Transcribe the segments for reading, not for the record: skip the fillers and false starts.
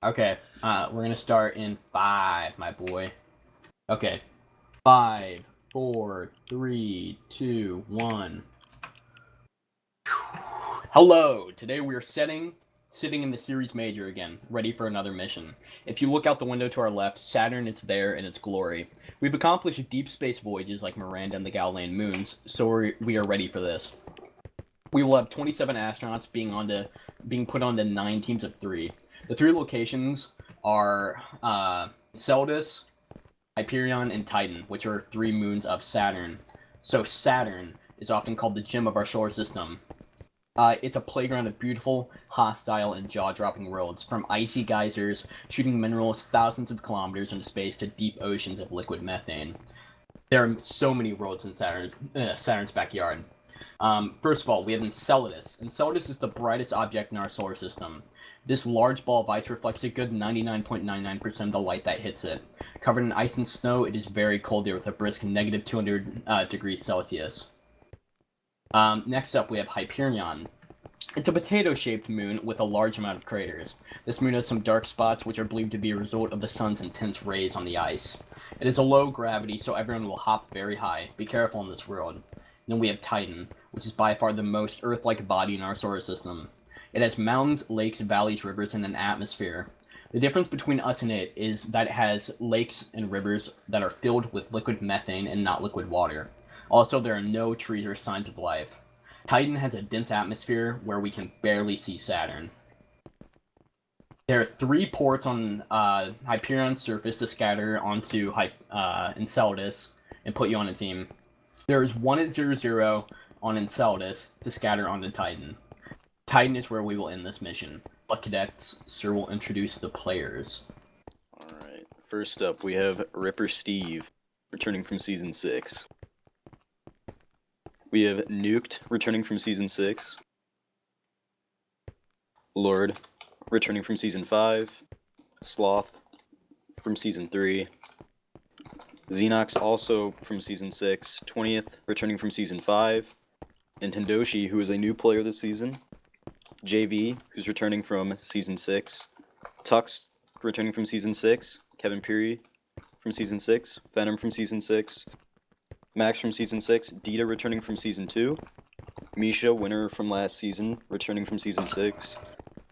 Okay, we're gonna start in 5, my boy. Okay, 5, 4, 3, 2, 1. Hello! Today we are sitting in the Ceres Major again, ready for another mission. If you look out the window to our left, Saturn is there in its glory. We've accomplished deep space voyages like Miranda and the Galilean moons, so we are ready for this. We will have 27 astronauts being put onto 9 teams of 3. The 3 locations are Enceladus, Hyperion, and Titan, which are 3 moons of Saturn. So Saturn is often called the gem of our solar system. It's a playground of beautiful, hostile, and jaw-dropping worlds, from icy geysers shooting minerals thousands of kilometers into space to deep oceans of liquid methane. There are so many worlds in Saturn's backyard. First of all, we have Enceladus. Enceladus is the brightest object in our solar system. This large ball of ice reflects a good 99.99% of the light that hits it. Covered in ice and snow, it is very cold there with a brisk negative 200 degrees Celsius. Next up, we have Hyperion. It's a potato-shaped moon with a large amount of craters. This moon has some dark spots which are believed to be a result of the sun's intense rays on the ice. It is a low gravity, so everyone will hop very high. Be careful in this world. Then we have Titan, which is by far the most Earth-like body in our solar system. It has mountains, lakes, valleys, rivers, and an atmosphere. The difference between us and it is that it has lakes and rivers that are filled with liquid methane and not liquid water. Also, there are no trees or signs of life. Titan has a dense atmosphere where we can barely see Saturn. There are 3 ports on Hyperion's surface to scatter onto Enceladus and put you on a team. There is 1 at 00 on Enceladus to scatter onto Titan. Titan is where we will end this mission. But cadets, sir will introduce the players. Alright, first up we have Ripper Steve, returning from Season 6. We have Nuked, returning from Season 6. Lord, returning from Season 5. Sloth, from Season 3. Xenox, also from Season 6. 20th, returning from Season 5. And Tendoshi, who is a new player this season. JV, who's returning from Season 6. Tux, returning from Season 6. Kevin Peary from Season 6. Venom from Season 6. Max from Season 6. Dita returning from Season 2. Misha, winner from last season, returning from Season 6.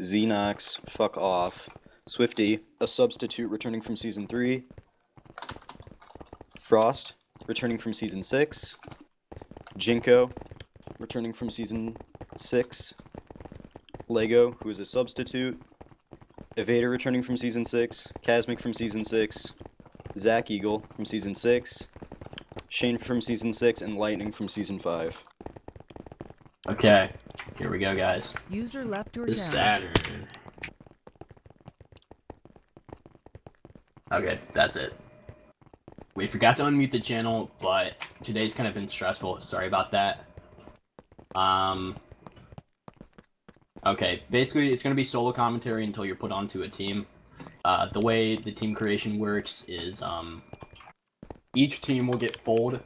Xenox, fuck off. Swifty, a substitute returning from Season 3. Frost, returning from Season 6. Jinko, returning from Season 6. Lego, who is a substitute. Evader returning from Season 6. Casmic from Season 6. Zach Eagle from Season 6. Shane from Season 6, and Lightning from Season 5. Okay, here we go, guys. User left your This channel. Saturn. Okay, that's it. We forgot to unmute the channel, but today's kind of been stressful. Sorry about that. Okay, basically it's going to be solo commentary until you're put onto a team. The way the team creation works is, each team will get filled.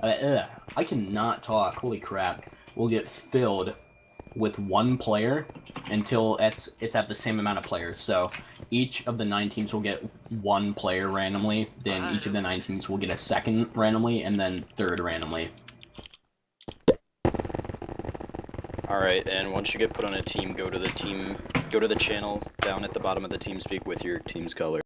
I cannot talk. Holy crap. Will get filled with 1 player until it's at the same amount of players. So each of the 9 teams will get 1 player randomly. Then each of the 9 teams will get a 2nd randomly, and then 3rd randomly. Alright, and once you get put on a team, go to the channel down at the bottom of the TeamSpeak with your team's color.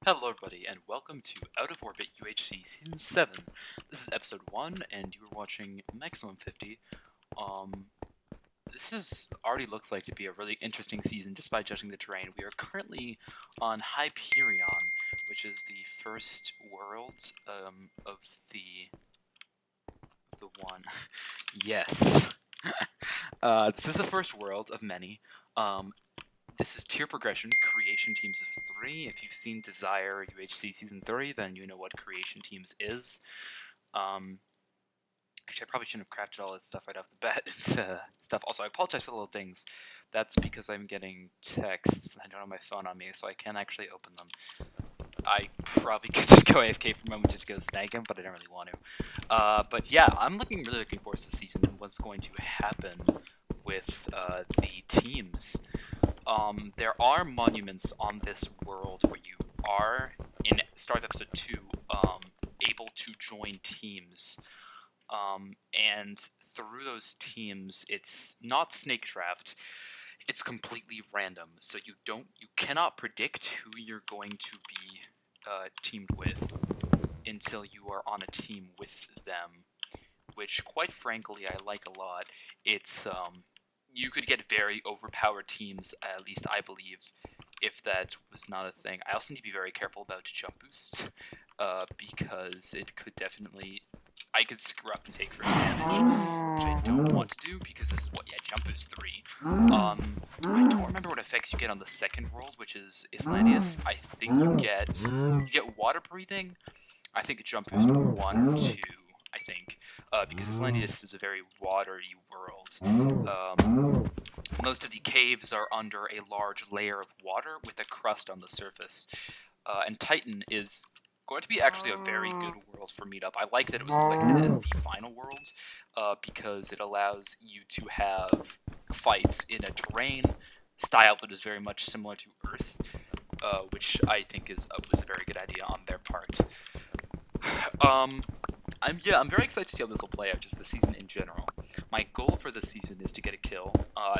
Hello everybody, and welcome to Out of Orbit UHC Season 7. This is Episode 1, and you are watching Maximum 50. This already looks like to be a really interesting season just by judging the terrain. We are currently on Hyperion, which is the first world of the one. Yes. This is the first world of many. This is tier progression, creation teams of 3. If you've seen Desire UHC Season 3, then you know what creation teams is. Actually, I probably shouldn't have crafted all that stuff right off the bat and stuff. Also, I apologize for the little things. That's because I'm getting texts. I don't have my phone on me, so I can't actually open them. I probably could just go AFK for a moment just to go snag him, but I don't really want to. But yeah, I'm really looking forward to the season and what's going to happen with the teams. There are monuments on this world where you are, in start of episode 2, able to join teams. And through those teams, it's not snake draft, it's completely random. So you cannot predict who you're going to be teamed with until you are on a team with them, which quite frankly I like a lot. It's you could get very overpowered teams, at least I believe, if that was not a thing. I also need to be very careful about jump boosts, because it could definitely, I could screw up and take first damage, which I don't want to do, because this is what, yeah, jump boost 3. I don't remember what effects you get on the second world, which is Islandius. I think you get water breathing. I think a jump boost 1 or 2. I think, because Islandius is a very watery world. Most of the caves are under a large layer of water with a crust on the surface. And Titan is going to be actually a very good world for meetup. I like that it was selected as the final world, because it allows you to have fights in a terrain style that is very much similar to Earth, which I think was a very good idea on their part. I'm very excited to see how this will play out, just the season in general. My goal for this season is to get a kill.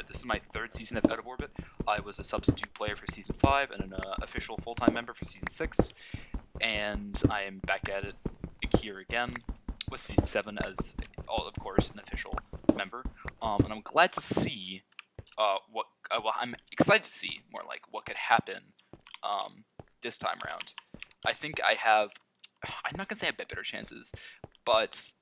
This is my 3rd season of Out of Orbit. I was a substitute player for Season 5 and an official full-time member for Season 6. And I am back at it here again with Season 7 as, of course, an official member. And I'm glad to see I'm excited to see, more like, what could happen this time around. I think I'm not going to say I have better chances, but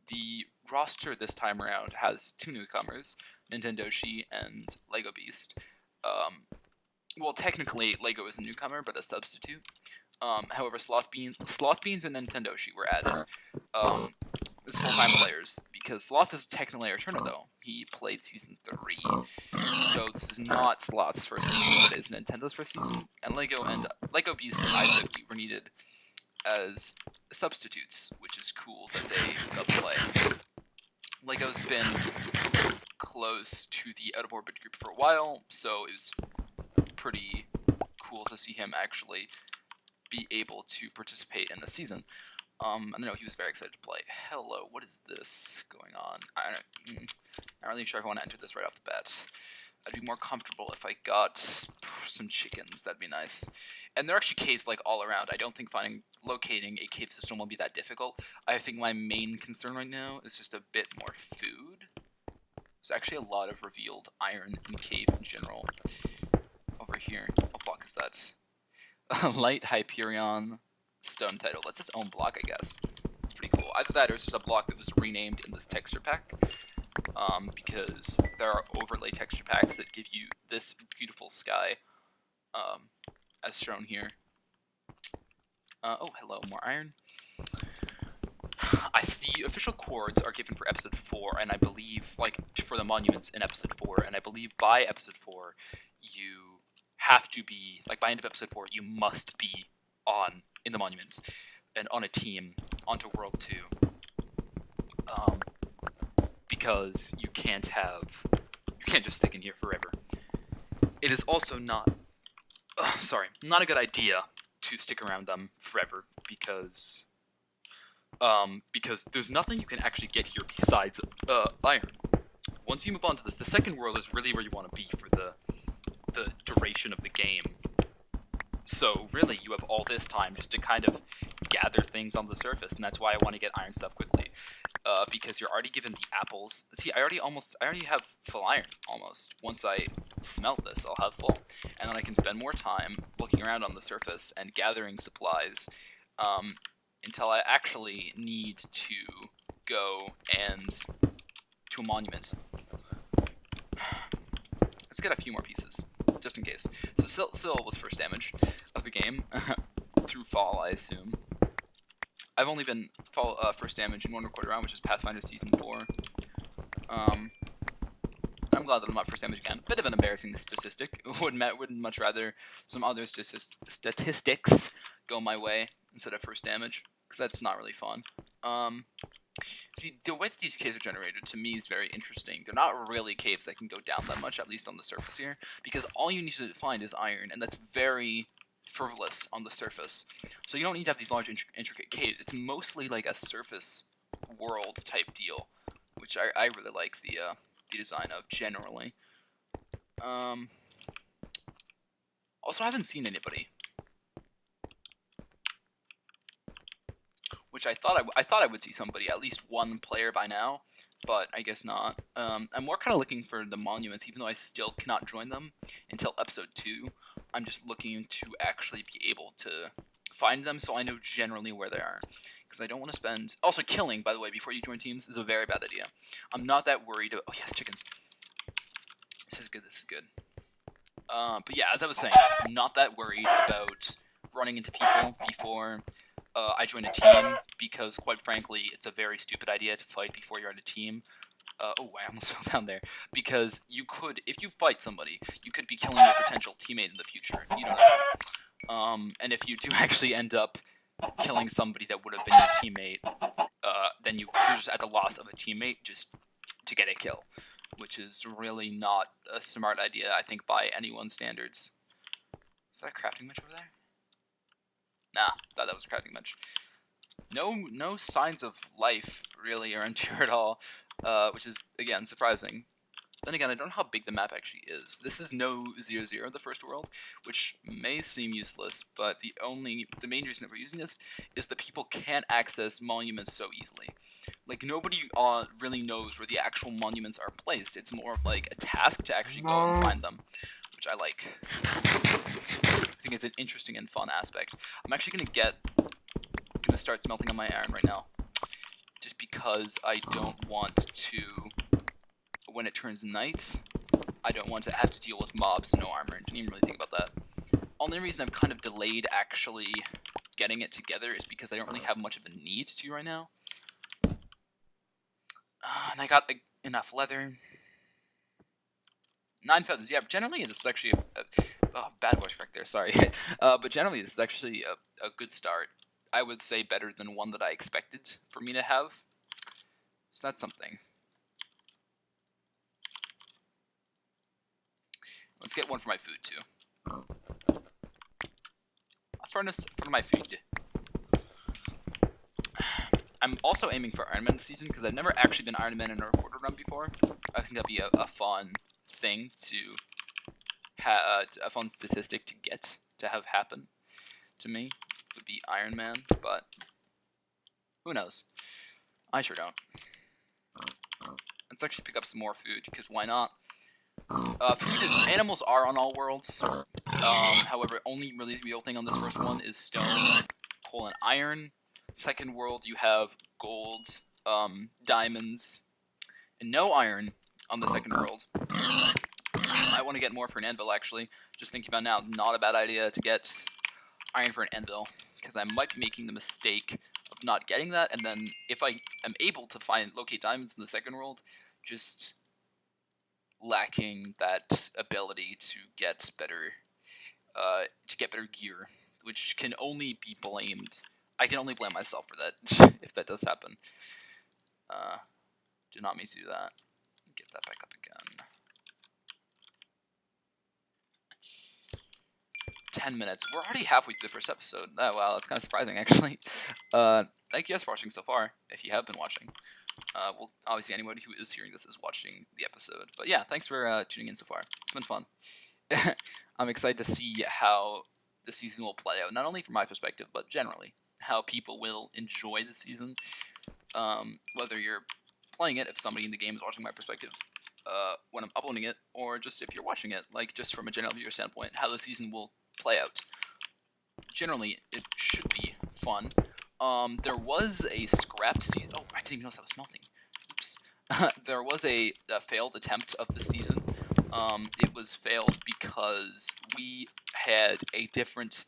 the roster this time around has 2 newcomers, Nintendoshi and Lego Beast. Well, technically, Lego is a newcomer, but a substitute. However, Sloth Beans and Nintendoshi were added as full-time players, because Sloth is technically a returner, though. He played Season 3, so this is not Sloth's first season, but it is Nintendo's first season. And Lego Beast and Isaac were needed as substitutes, which is cool that they play. Lego's been close to the Out of Orbit group for a while, so it was pretty cool to see him actually be able to participate in the season. I know he was very excited to play. Hello, what is this going on? I'm not really sure if I want to enter this right off the bat. I'd be more comfortable if I got some chickens. That'd be nice. And there are actually caves like all around. I don't think locating a cave system will be that difficult. I think my main concern right now is just a bit more food. There's actually a lot of revealed iron in the cave in general. Over here, what block is that? Light Hyperion stone title. That's its own block, I guess. It's pretty cool. Either that or it's just a block that was renamed in this texture pack. Because there are overlay texture packs that give you this beautiful sky, as shown here. Oh, hello, more iron. The official chords are given for episode 4, and I believe, like, for the monuments in episode 4, and I believe by episode 4, you have to be, like, by end of episode 4, you must be in the monuments, and on a team, onto World 2. Because you can't just stick in here forever. It is also not a good idea to stick around them forever, because there's nothing you can actually get here besides iron. Once you move on to this, the second world is really where you want to be for the duration of the game. So really, you have all this time just to kind of gather things on the surface, and that's why I want to get iron stuff quickly. Because you're already given the apples. See, I already have full iron, almost. Once I smelt this, I'll have full. And then I can spend more time looking around on the surface and gathering supplies, until I actually need to go and to a monument. Let's get a few more pieces, just in case. So Syl was first damage of the game, through fall, I assume. I've only been first damage in 1/4 round, which is Pathfinder Season 4. I'm glad that I'm not first damage again. Bit of an embarrassing statistic. Would much rather some other statistics go my way instead of first damage, because that's not really fun. See, the way that these caves are generated, to me, is very interesting. They're not really caves that can go down that much, at least on the surface here, because all you need to find is iron, and that's very frivolous on the surface. So you don't need to have these large, intricate caves. It's mostly like a surface world type deal, which I really like the design of, generally. Also, I haven't seen anybody. Which I thought I would see somebody, at least one player by now, but I guess not. I'm more kind of looking for the monuments, even though I still cannot join them until episode 2. I'm just looking to actually be able to find them, so I know generally where they are. Because I don't want to spend... Also, killing, by the way, before you join teams is a very bad idea. I'm not that worried about... Oh, yes, chickens. This is good, this is good. But yeah, as I was saying, I'm not that worried about running into people before... I joined a team, because, quite frankly, it's a very stupid idea to fight before you're on a team. Oh, I almost fell down there. Because you could, if you fight somebody, you could be killing your potential teammate in the future. You don't know. And if you do actually end up killing somebody that would have been your teammate, then you're just at the loss of a teammate just to get a kill. Which is really not a smart idea, I think, by anyone's standards. Is that a crafting bench over there? Nah, thought that was a crafting bench. No signs of life, really, around here at all, which is, again, surprising. Then again, I don't know how big the map actually is. This is no 0-0, the first world, which may seem useless, but the main reason that we're using this is that people can't access monuments so easily. Like, nobody really knows where the actual monuments are placed. It's more of, like, a task to actually go and find them, which I like. I think it's an interesting and fun aspect. I'm actually gonna start smelting on my iron right now, just because I don't want to, when it turns night, I don't want to have to deal with mobs and no armor. Didn't even really think about that. Only reason I've kind of delayed actually getting it together is because I don't really have much of a need to right now. And I got enough leather. 9 feathers, yeah, generally this is actually oh, bad voice crack there, sorry. But generally this is actually a good start. I would say better than one that I expected for me to have. So that's something. Let's get one for my food, too. A furnace for my food. I'm also aiming for Iron Man this season, because I've never actually been Iron Man in a quarter run before. I think that'd be a fun thing to a fun statistic to have happen to me, would be Iron Man, but who knows? I sure don't. Let's actually pick up some more food, because why not? Animals are on all worlds. However, only really real thing on this first one is stone, coal, and iron. Second world, you have gold, diamonds, and no iron on the second world. I want to get more for an anvil, actually. Just thinking about now, not a bad idea to get iron for an anvil, because I might be making the mistake of not getting that, and then if I am able to locate diamonds in the second world, just lacking that ability to get better gear, which can only be blamed. I can only blame myself for that if that does happen. Do not mean to do that. Get that back up again. 10 minutes. We're already halfway through the first episode. Oh, wow, that's kind of surprising, actually. Thank you guys for watching so far, if you have been watching. Well, obviously, anybody who is hearing this is watching the episode. But yeah, thanks for tuning in so far. It's been fun. I'm excited to see how the season will play out. Not only from my perspective, but generally how people will enjoy the season. Whether you're playing it, if somebody in the game is watching my perspective when I'm uploading it, or just if you're watching it, like just from a general viewer standpoint, how the season will play out. Generally, it should be fun. There was a scrapped season. Oh, I didn't even notice that was smelting. Oops. There was a failed attempt of the season. It was failed because we had a different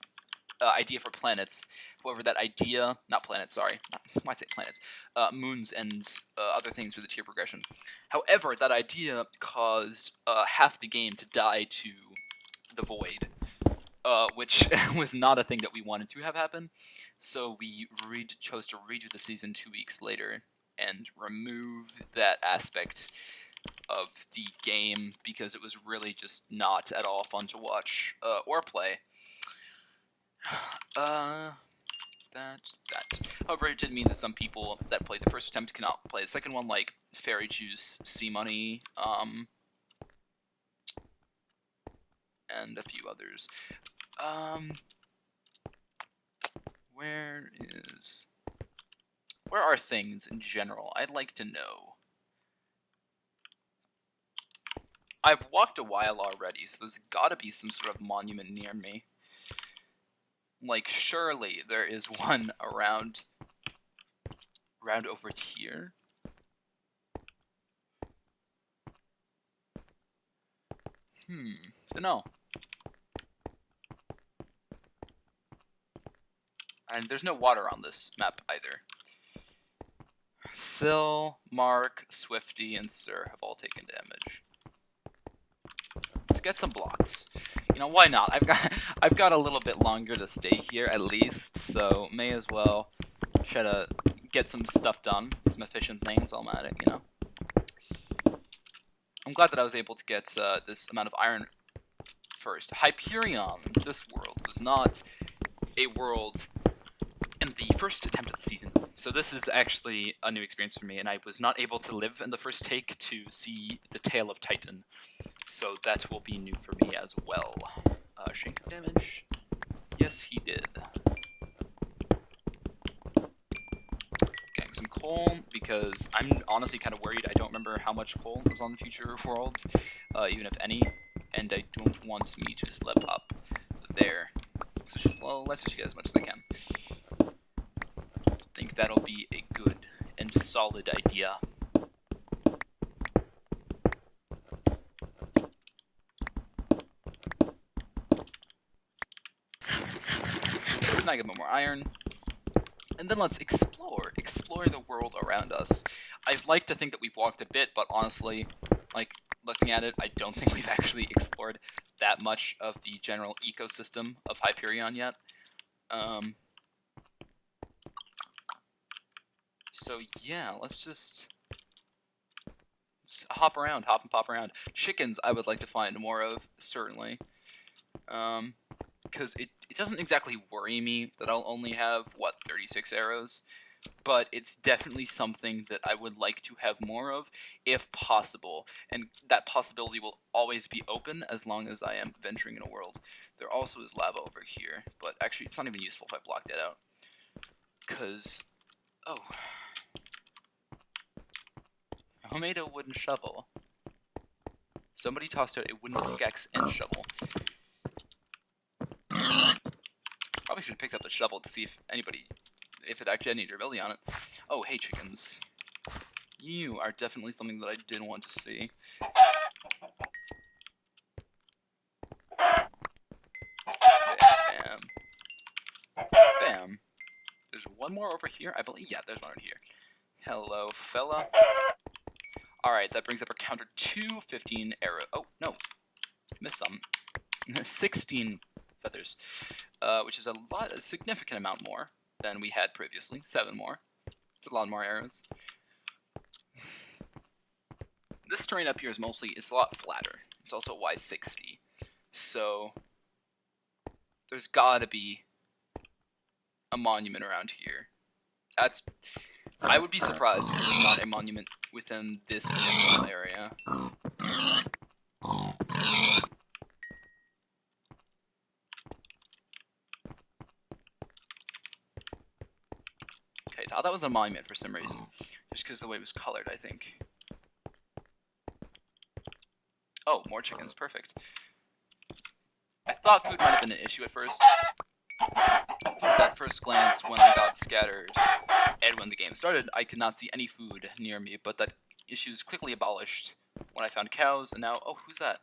idea for planets. However, that idea, not planets, sorry, why say planets, moons and other things with the tier progression. However, that idea caused half the game to die to the void, which was not a thing that we wanted to have happen. So we chose to redo the season 2 weeks later and remove that aspect of the game because it was really just not at all fun to watch or play. That. However, it did mean that some people that played the first attempt cannot play the second one, like Fairy Juice, Sea Money, and a few others. Where are things in general? I'd like to know. I've walked a while already, so there's gotta be some sort of monument near me. Like, surely there is one around over here. Dunno. And there's no water on this map either. Syl, Mark, Swifty, and Sir have all taken damage. Let's get some blocks. You know, why not? I've got a little bit longer to stay here at least, so may as well try to get some stuff done, some efficient things, automatic, you know. I'm glad that I was able to get this amount of iron first. Hyperion, this world, was not a world in the first attempt of the season. So this is actually a new experience for me, and I was not able to live in the first take to see the Tale of Titan. So that will be new for me as well. Shank damage? Yes, he did. Getting some coal, because I'm honestly kind of worried. I don't remember how much coal is on future worlds, even if any, and I don't want me to slip up there. So just, well, let's just get as much as I can. I think that'll be a good and solid idea. I get more iron, and then let's explore the world around us. I'd like to think that we've walked a bit, but honestly, like, looking at it, I don't think we've actually explored that much of the general ecosystem of Hyperion yet. So yeah, let's just hop and pop around. Chickens I would like to find more of, certainly. Because it doesn't exactly worry me that I'll only have, 36 arrows, but it's definitely something that I would like to have more of, if possible, and that possibility will always be open as long as I am venturing in a world. There also is lava over here, but actually it's not even useful if I block that out, because, oh, who made a wooden shovel? Somebody tossed out a wooden pickaxe and shovel. Probably should have picked up the shovel to see if it actually had any durability on it. Oh, hey chickens. You are definitely something that I didn't want to see. Bam. Bam. There's one more over here, I believe. Yeah, there's one right here. Hello, fella. Alright, that brings up our counter to 15 arrow. Oh, no. Missed some. 16 feathers, which is a significant amount more than we had previously. 7 more. It's a lot more arrows. This terrain up here is a lot flatter. It's also wide 60. So there's gotta be a monument around here. I would be surprised if there's not a monument within this general area. Okay, I thought that was a monument for some reason. Just because the way it was colored, I think. Oh, more chickens. Perfect. I thought food might have been an issue at first. Because at first glance, when I got scattered, and when the game started, I could not see any food near me, but that issue is quickly abolished when I found cows, and now... Oh, who's that?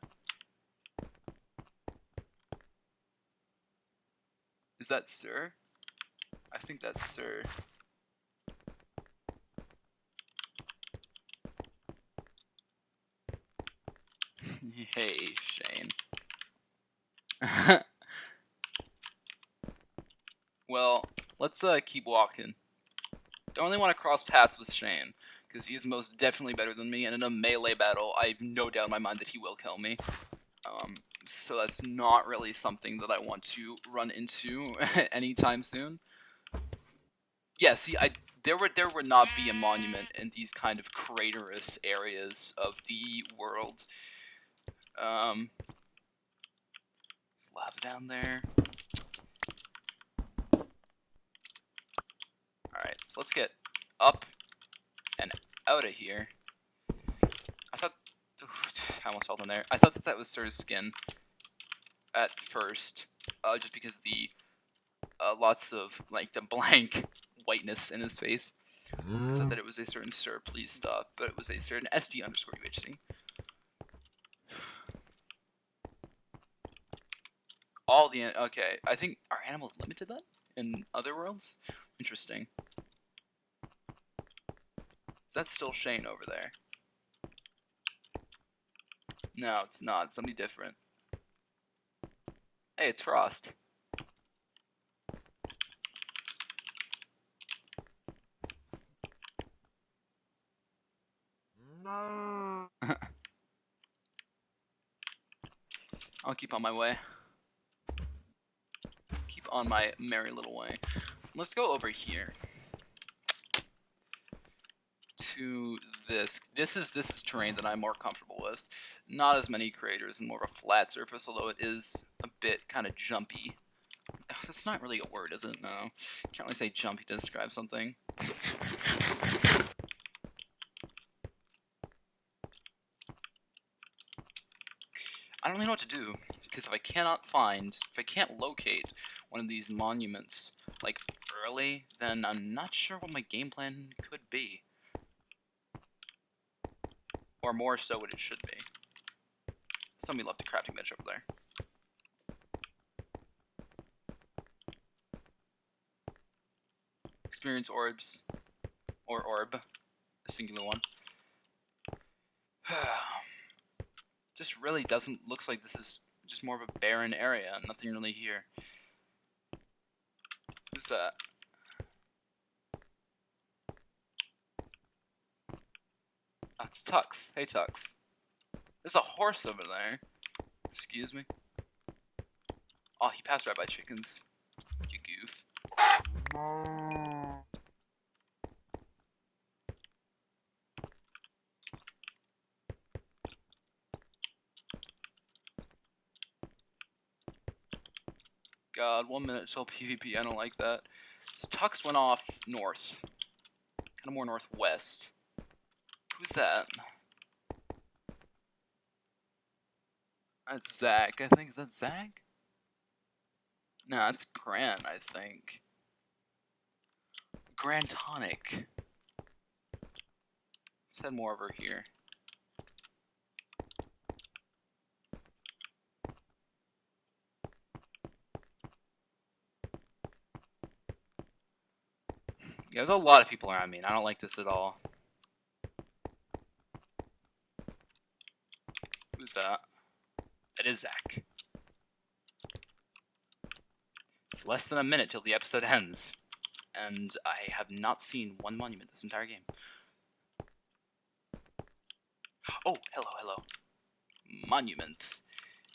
Is that Sir? I think that's Sir. Hey, Shane. Well, let's keep walking. Don't really want to cross paths with Shane, because he is most definitely better than me, and in a melee battle, I have no doubt in my mind that he will kill me. So that's not really something that I want to run into anytime soon. Yeah, see, there would not be a monument in these kind of craterous areas of the world. Lava down there. Alright, so let's get up and out of here. I thought... I almost fell in there. I thought that was Sir's skin at first, just because the lots of, like, the blank whiteness in his face. I thought that it was a certain Sir, please stop, but it was a certain SD_UHC. All the... Okay, I think... Are animals limited then? In other worlds? Interesting. Is that still Shane over there? No, it's not. It's somebody different. Hey, it's Frost. No. I'll keep on my way. Keep on my merry little way. Let's go over here. To this. This is terrain that I'm more comfortable with. Not as many craters and more of a flat surface, although it is a bit kind of jumpy. That's not really a word, is it? No. Can't really say jumpy to describe something. I don't really know what to do, because if I can't locate one of these monuments, like, early, then I'm not sure what my game plan could be. Or more so what it should be. Somebody left a crafting bench over there. Experience orbs. Or orb. A singular one. Just really doesn't... Looks like this is just more of a barren area. Nothing really here. Who's that? Oh, it's Tux. Hey, Tux. There's a horse over there. Excuse me. Oh, he passed right by chickens. You goof. God, 1 minute till PvP. I don't like that. So Tux went off north. Kind of more northwest. Who's that? That's Zach, I think. Is that Zach? No, that's Grant, I think. Grand Tonic. Let's head more over here. Yeah, there's a lot of people around me, and I don't like this at all. Who's that? That is Zach. It's less than a minute till the episode ends, and I have not seen one monument this entire game. Oh, hello, hello. Monument.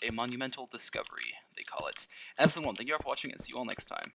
A monumental discovery, they call it. Episode 1, thank you all for watching, and see you all next time.